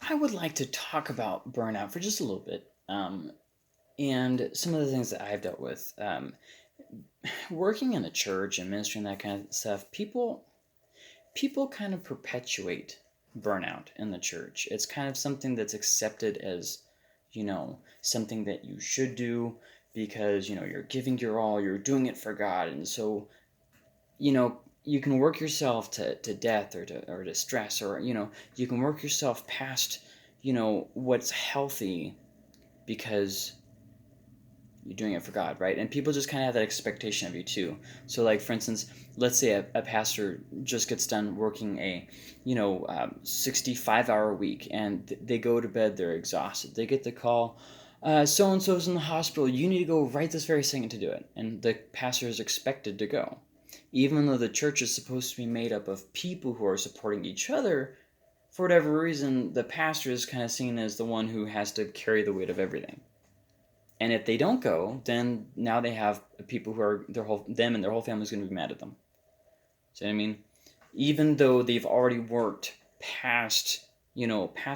I would like to talk about burnout for just a little bit, and some of the things that I've dealt with. Working in the church and ministry and that kind of stuff, people kind of perpetuate burnout in the church. It's kind of something that's accepted as, something that you should do because you're giving your all, you're doing it for God, and so you can work yourself to death or to stress, or you can work yourself past what's healthy because you're doing it for God, right? And people just kind of have that expectation of you too. So, like for instance, let's say a pastor just gets done working a 65-hour week, and they go to bed, they're exhausted. They get the call, so and so's in the hospital. You need to go right this very second to do it, and the pastor is expected to go, even though the church is supposed to be made up of people who are supporting each other. For whatever reason, the pastor is kind of seen as the one who has to carry the weight of everything. And if they don't go, then now they have people who are them and their whole family is going to be mad at them. See what I mean? Even though they've already worked past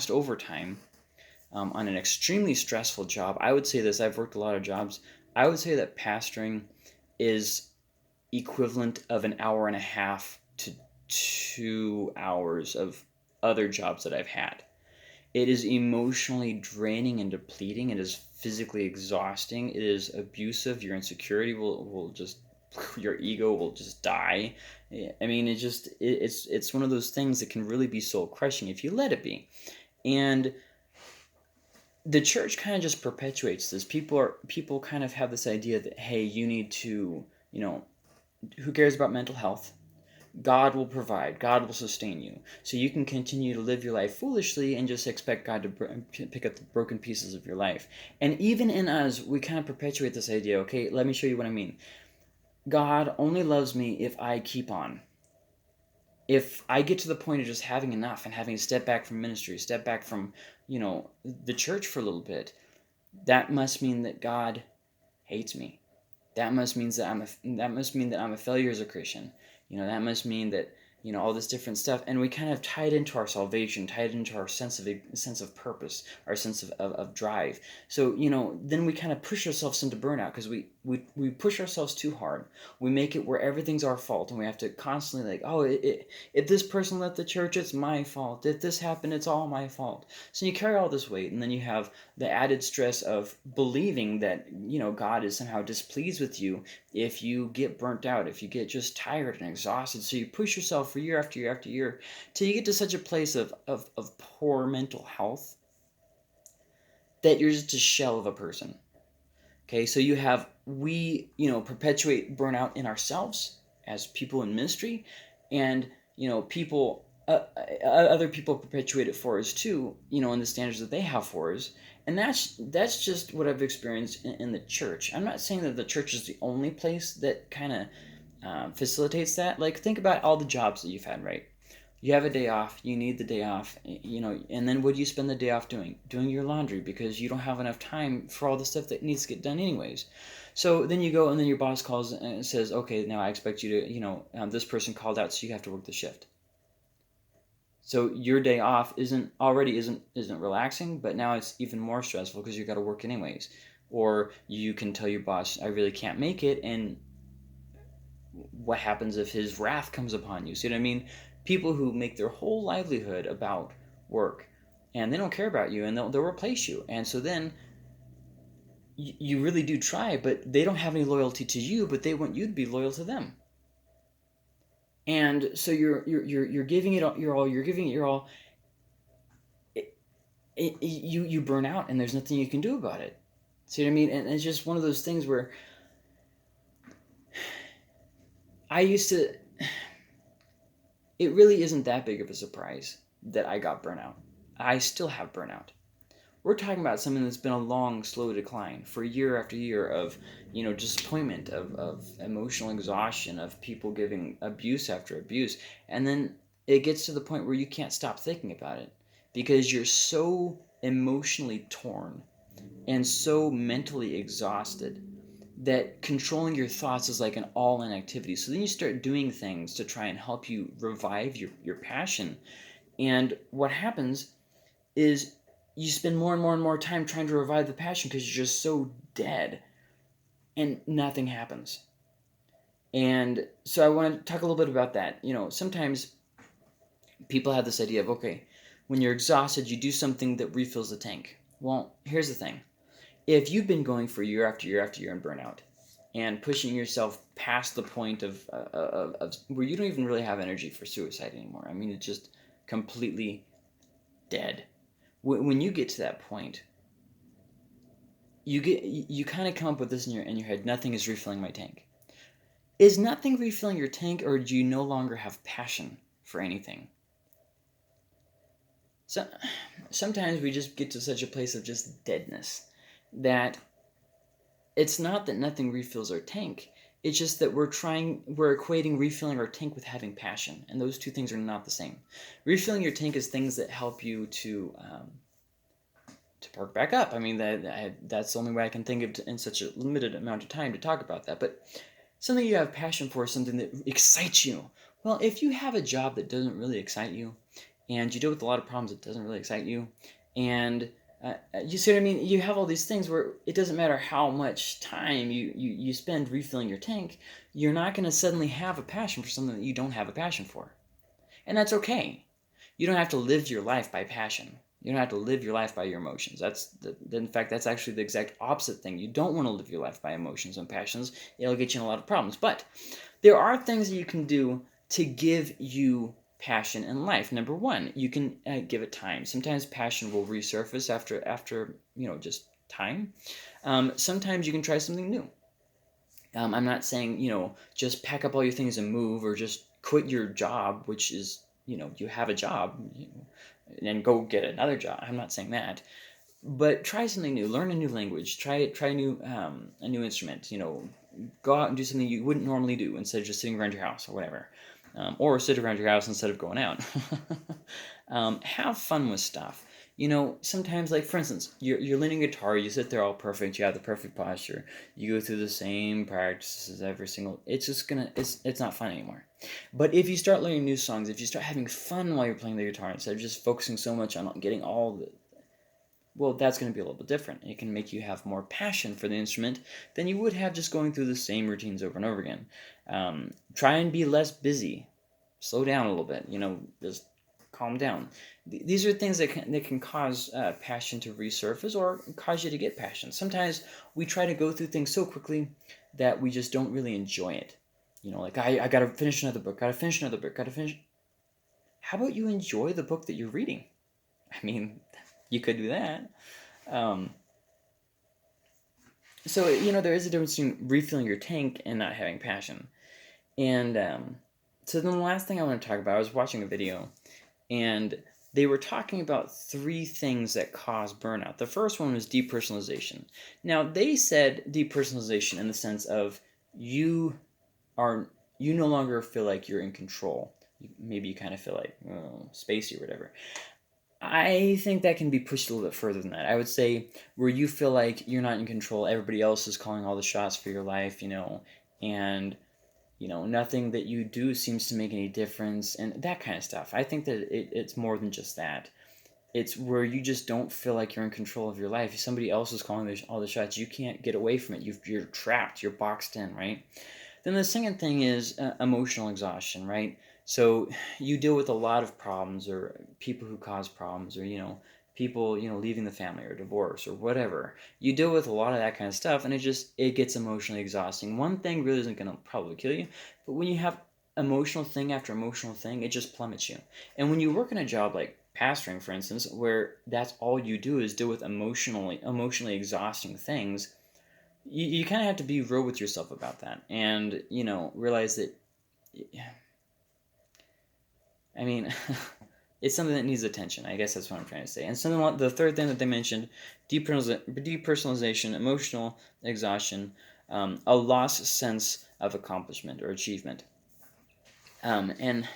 overtime, on an extremely stressful job. I would say this. I've worked a lot of jobs. I would say that pastoring is equivalent of an hour and a half to 2 hours of other jobs that I've had. It is emotionally draining and depleting. It is physically exhausting. It is abusive. Your insecurity will just, your ego will just die. I mean, it's one of those things that can really be soul crushing if you let it be. And the church kind of just perpetuates this. People kind of have this idea that, hey, you need to, who cares about mental health? God will provide. God will sustain you. So you can continue to live your life foolishly and just expect God to pick up the broken pieces of your life. And even in us, we kind of perpetuate this idea. Okay, let me show you what I mean. God only loves me if I keep on. If I get to the point of just having enough and having to step back from ministry, step back from, the church for a little bit, that must mean that God hates me. That must mean that I'm a failure as a Christian. That must mean that all this different stuff, and we kind of tie it into our salvation, tie it into our sense of purpose, our sense of drive. So then we kind of push ourselves into burnout because we push ourselves too hard. We make it where everything's our fault, and we have to constantly like, oh, if this person left the church, it's my fault. If this happened, it's all my fault. So you carry all this weight, and then you have the added stress of believing that God is somehow displeased with you if you get burnt out, if you get just tired and exhausted. So you push yourself for year after year after year till you get to such a place of poor mental health that you're just a shell of a person. Okay, so we perpetuate burnout in ourselves as people in ministry, and people other people perpetuate it for us too, in the standards that they have for us. And that's just what I've experienced in the church. I'm not saying that the church is the only place that kind of facilitates that. Like, think about all the jobs that you've had, right? You have a day off, you need the day off, and then what do you spend the day off doing? Doing your laundry, because you don't have enough time for all the stuff that needs to get done anyways. So then you go, and then your boss calls and says, okay, now I expect you to, this person called out, so you have to work the shift. So your day off isn't relaxing, but now it's even more stressful because you got to work anyways. Or you can tell your boss, I really can't make it, and what happens if his wrath comes upon you? See what I mean? People who make their whole livelihood about work, and they don't care about you, and they'll replace you. And so then you really do try, but they don't have any loyalty to you, but they want you to be loyal to them. And so you're giving it your all. You're giving it your all. You burn out, and there's nothing you can do about it. See what I mean? And it's just one of those things where I used to. It really isn't that big of a surprise that I got burnout. I still have burnout. We're talking about something that's been a long, slow decline for year after year of, disappointment, of emotional exhaustion, of people giving abuse after abuse. And then it gets to the point where you can't stop thinking about it because you're so emotionally torn and so mentally exhausted that controlling your thoughts is like an all-in activity. So then you start doing things to try and help you revive your passion. And what happens is you spend more and more and more time trying to revive the passion because you're just so dead and nothing happens. And so I want to talk a little bit about that. Sometimes people have this idea of, okay, when you're exhausted, you do something that refills the tank. Well, here's the thing. If you've been going for year after year after year in burnout and pushing yourself past the point of where you don't even really have energy for suicide anymore, I mean, it's just completely dead. When you get to that point, you kind of come up with this in your head. Nothing is refilling my tank. Is nothing refilling your tank, or do you no longer have passion for anything? So sometimes we just get to such a place of just deadness that it's not that nothing refills our tank. It's just that we're equating refilling our tank with having passion, and those two things are not the same. Refilling your tank is things that help you to perk back up. I mean, that's the only way I can think of in such a limited amount of time to talk about that. But something you have passion for, something that excites you. Well, if you have a job that doesn't really excite you, and you deal with a lot of problems that doesn't really excite you, and you see what I mean? You have all these things where it doesn't matter how much time you spend refilling your tank, you're not going to suddenly have a passion for something that you don't have a passion for. And that's okay. You don't have to live your life by passion. You don't have to live your life by your emotions. In fact, that's actually the exact opposite thing. You don't want to live your life by emotions and passions. It'll get you in a lot of problems. But there are things that you can do to give you passion in life. Number one, you can give it time. Sometimes passion will resurface after just time. Sometimes you can try something new. I'm not saying just pack up all your things and move, or just quit your job, which is you have a job, and go get another job. I'm not saying that, but try something new. Learn a new language. Try a new instrument. Go out and do something you wouldn't normally do instead of just sitting around your house or whatever. Or sit around your house instead of going out. Have fun with stuff. Sometimes, like for instance, you're learning guitar, you sit there all perfect, you have the perfect posture, you go through the same practices every single. It's not fun anymore. But if you start learning new songs, if you start having fun while you're playing the guitar instead of just focusing so much on getting all the, well, that's going to be a little bit different. It can make you have more passion for the instrument than you would have just going through the same routines over and over again. Try and be less busy. Slow down a little bit. Just calm down. These are things that can cause passion to resurface or cause you to get passion. Sometimes we try to go through things so quickly that we just don't really enjoy it. Like I got to finish another book, got to finish another book, got to finish. How about you enjoy the book that you're reading? I mean, you could do that. Um, so, there is a difference between refilling your tank and not having passion. And so then the last thing I want to talk about, I was watching a video, and they were talking about 3 things that cause burnout. The first one was depersonalization. Now, they said depersonalization in the sense of you no longer feel like you're in control. Maybe you kind of feel like spacey or whatever. I think that can be pushed a little bit further than that. I would say where you feel like you're not in control, everybody else is calling all the shots for your life, and nothing that you do seems to make any difference, and that kind of stuff. I think that it's more than just that. It's where you just don't feel like you're in control of your life. If somebody else is calling all the shots, you can't get away from it. You're trapped. You're boxed in, right? Then the second thing is emotional exhaustion, right? So you deal with a lot of problems, or people who cause problems, or people leaving the family or divorce or whatever. You deal with a lot of that kind of stuff, and it gets emotionally exhausting. One thing really isn't going to probably kill you, but when you have emotional thing after emotional thing, it just plummets you. And when you work in a job like pastoring, for instance, where that's all you do is deal with emotionally exhausting things, you kind of have to be real with yourself about that, and realize that, I mean, it's something that needs attention. I guess that's what I'm trying to say. And something, the third thing that they mentioned, depersonalization, emotional exhaustion, a lost sense of accomplishment or achievement. And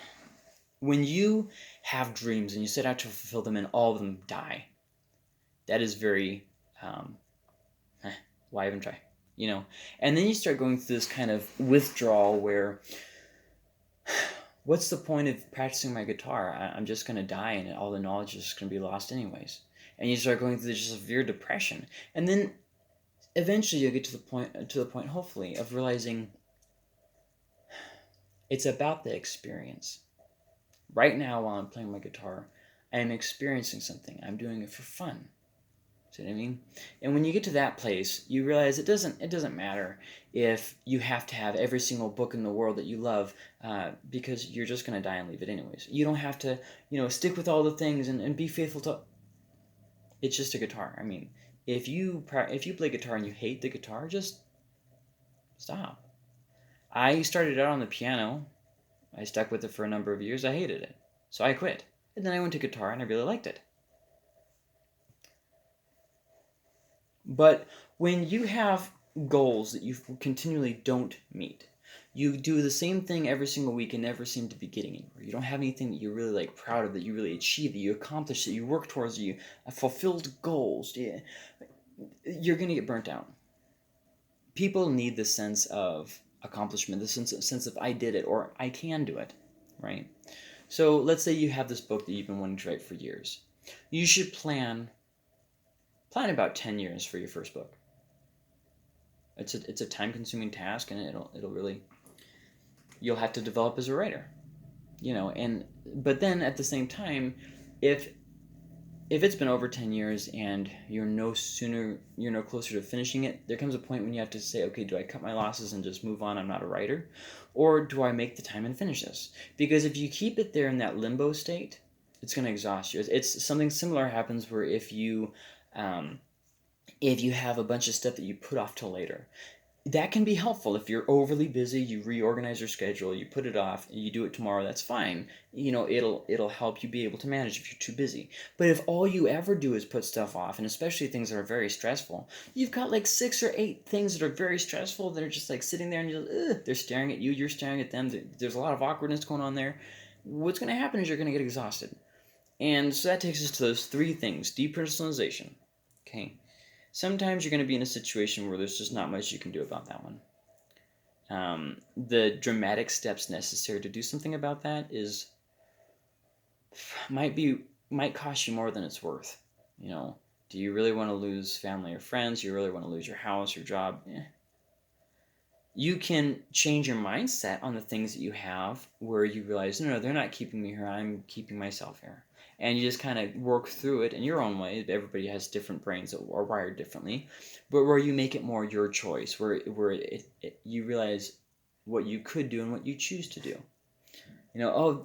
when you have dreams and you set out to fulfill them and all of them die, that is very, why even try? And then you start going through this kind of withdrawal where What's the point of practicing my guitar? I'm just going to die and all the knowledge is just going to be lost anyways. And you start going through this severe depression. And then eventually you'll get to the point, hopefully, of realizing it's about the experience. Right now, while I'm playing my guitar, I am experiencing something. I'm doing it for fun. See what I mean? And when you get to that place, you realize it doesn't matter if you have to have every single book in the world that you love, because you're just gonna die and leave it anyways. You don't have to, stick with all the things and be faithful to. It's just a guitar. I mean, if you play guitar and you hate the guitar, just stop. I started out on the piano. I stuck with it for a number of years. I hated it, so I quit. And then I went to guitar and I really liked it. But when you have goals that you continually don't meet, you do the same thing every single week and never seem to be getting anywhere. You don't have anything that you're really proud of, that you really achieved, that you accomplished, that you work towards, that you fulfilled goals. Yeah, you're gonna get burnt out. People need the sense of accomplishment, the sense of I did it or I can do it, right? So let's say you have this book that you've been wanting to write for years. You should plan about 10 years for your first book. It's a time-consuming task, and it'll really, you'll have to develop as a writer, but then at the same time, if it's been over 10 years and you're no closer to finishing it, there comes a point when you have to say, okay, do I cut my losses and just move on? I'm not a writer, or do I make the time and finish this? Because if you keep it there in that limbo state, it's going to exhaust you. It's something similar happens where if you have a bunch of stuff that you put off till later, that can be helpful. If you're overly busy, you reorganize your schedule, you put it off, you do it tomorrow, that's fine. It'll help you be able to manage if you're too busy. But if all you ever do is put stuff off, and especially things that are very stressful, you've got 6 or 8 things that are very stressful that are just sitting there and they're staring at you, you're staring at them, there's a lot of awkwardness going on there. What's going to happen is you're going to get exhausted. And so that takes us to those 3 things. Depersonalization. Okay. Sometimes you're going to be in a situation where there's just not much you can do about that one. The dramatic steps necessary to do something about that might cost you more than it's worth. Do you really want to lose family or friends? Do you really want to lose your house, your job? You can change your mindset on the things that you have, where you realize, no, they're not keeping me here. I'm keeping myself here. And you just kind of work through it in your own way. Everybody has different brains that are wired differently, but where you make it more your choice, where you realize what you could do and what you choose to do.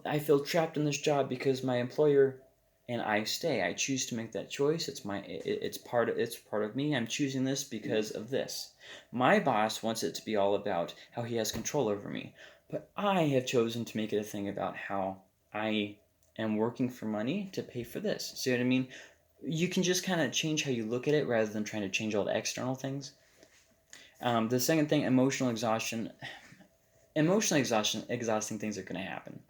I feel trapped in this job because my employer and I stay. I choose to make that choice. It's part of me. I'm choosing this because of this. My boss wants it to be all about how he has control over me, but I have chosen to make it a thing about how I am working for money to pay for this. See what I mean? You can just kind of change how you look at it rather than trying to change all the external things. The second thing, emotional exhaustion. Exhausting things are going to happen.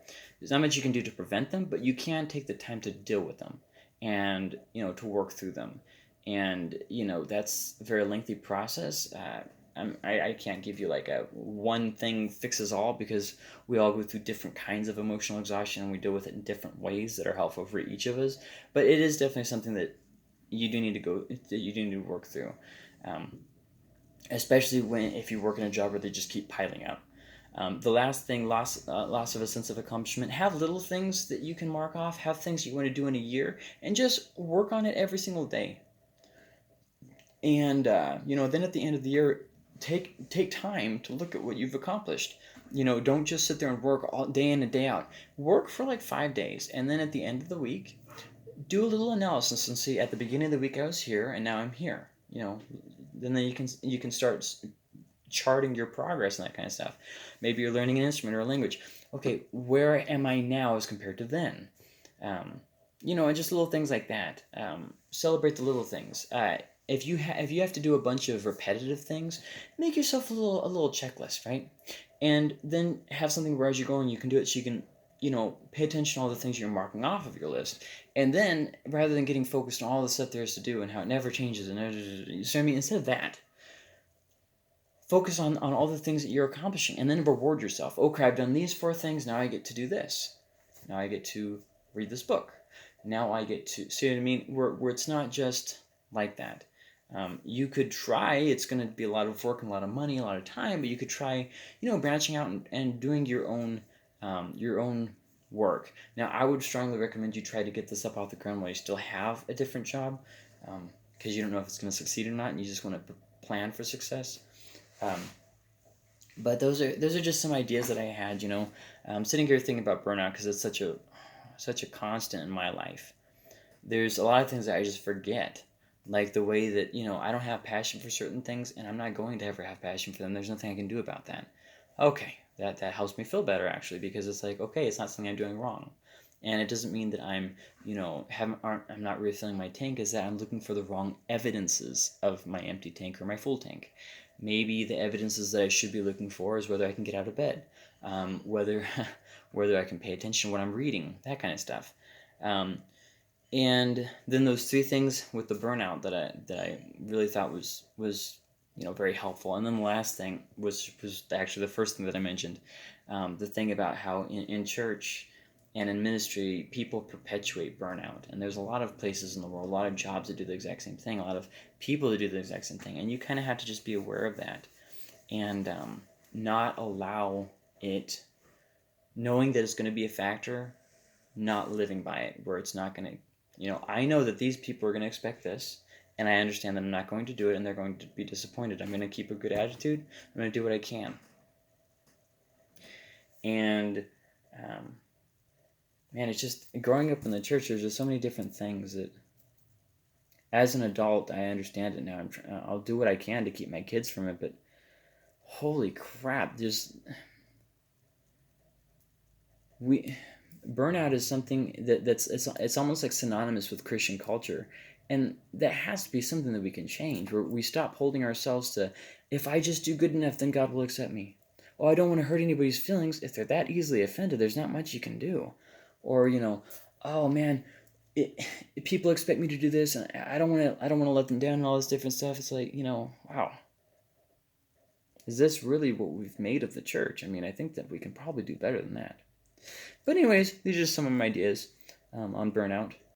There's not much you can do to prevent them, but you can take the time to deal with them and, to work through them. And, that's a very lengthy process. I can't give you a one thing fixes all, because we all go through different kinds of emotional exhaustion and we deal with it in different ways that are helpful for each of us. But it is definitely something that you do need to work through, especially if you work in a job where they just keep piling up. The last thing, loss of a sense of accomplishment. Have little things that you can mark off. Have things you want to do in a year, and just work on it every single day. And then at the end of the year, take time to look at what you've accomplished. Don't just sit there and work all day in and day out. Work for 5 days, and then at the end of the week, do a little analysis and see, at the beginning of the week I was here, and now I'm here. Then you can start charting your progress and that kind of stuff. Maybe you're learning an instrument or a language. Okay, where am I now as compared to then? And just little things like that. Celebrate the little things. If you have to do a bunch of repetitive things, make yourself a little checklist, right? And then have something where as you're going, you can do it, so you can pay attention to all the things you're marking off of your list. And then, rather than getting focused on all the stuff there is to do and how it never changes, and so I mean, instead of that, focus on all the things that you're accomplishing, and then reward yourself. Okay, I've done these 4 things. Now I get to do this. Now I get to read this book. Now I get to see what I mean. Where it's not just like that. You could try. It's going to be a lot of work and a lot of money, a lot of time. But you could try, branching out and doing your own work. Now, I would strongly recommend you try to get this up off the ground while you still have a different job, because you don't know if it's going to succeed or not, and you just want to plan for success. Um, but those are just some ideas that I had. I'm sitting here thinking about burnout because it's such a constant in my life. There's a lot of things that I just forget, like the way that I don't have passion for certain things, and I'm not going to ever have passion for them. There's nothing I can do about that. Okay, that helps me feel better actually, because it's like, okay, it's not something I'm doing wrong, and it doesn't mean that I'm I'm not refilling my tank. Is that I'm looking for the wrong evidences of my empty tank or my full tank. Maybe the evidences that I should be looking for is whether I can get out of bed, whether whether I can pay attention to what I'm reading, that kind of stuff. Um, and then those 3 things with the burnout that I really thought was very helpful. And then the last thing was actually the first thing that I mentioned, the thing about how in church and in ministry people perpetuate burnout. And there's a lot of places in the world, a lot of jobs that do the exact same thing, a lot of people that do the exact same thing, and you kind of have to just be aware of that, and not allow it, knowing that it's going to be a factor, not living by it, where it's not going to, I know that these people are going to expect this, and I understand that I'm not going to do it, and they're going to be disappointed. I'm going to keep a good attitude. I'm going to do what I can. And, man, it's just, growing up in the church, there's just so many different things that, as an adult, I understand it now. I'll do what I can to keep my kids from it, but holy crap, burnout is something it's almost like synonymous with Christian culture, and that has to be something that we can change, where we stop holding ourselves to, if I just do good enough, then God will accept me. Oh, I don't want to hurt anybody's feelings. If they're that easily offended, there's not much you can do. Or oh man, people expect me to do this, and I don't want to let them down and all this different stuff. It's like, wow, is this really what we've made of the church? I mean, I think that we can probably do better than that. But anyways, these are just some of my ideas on burnout.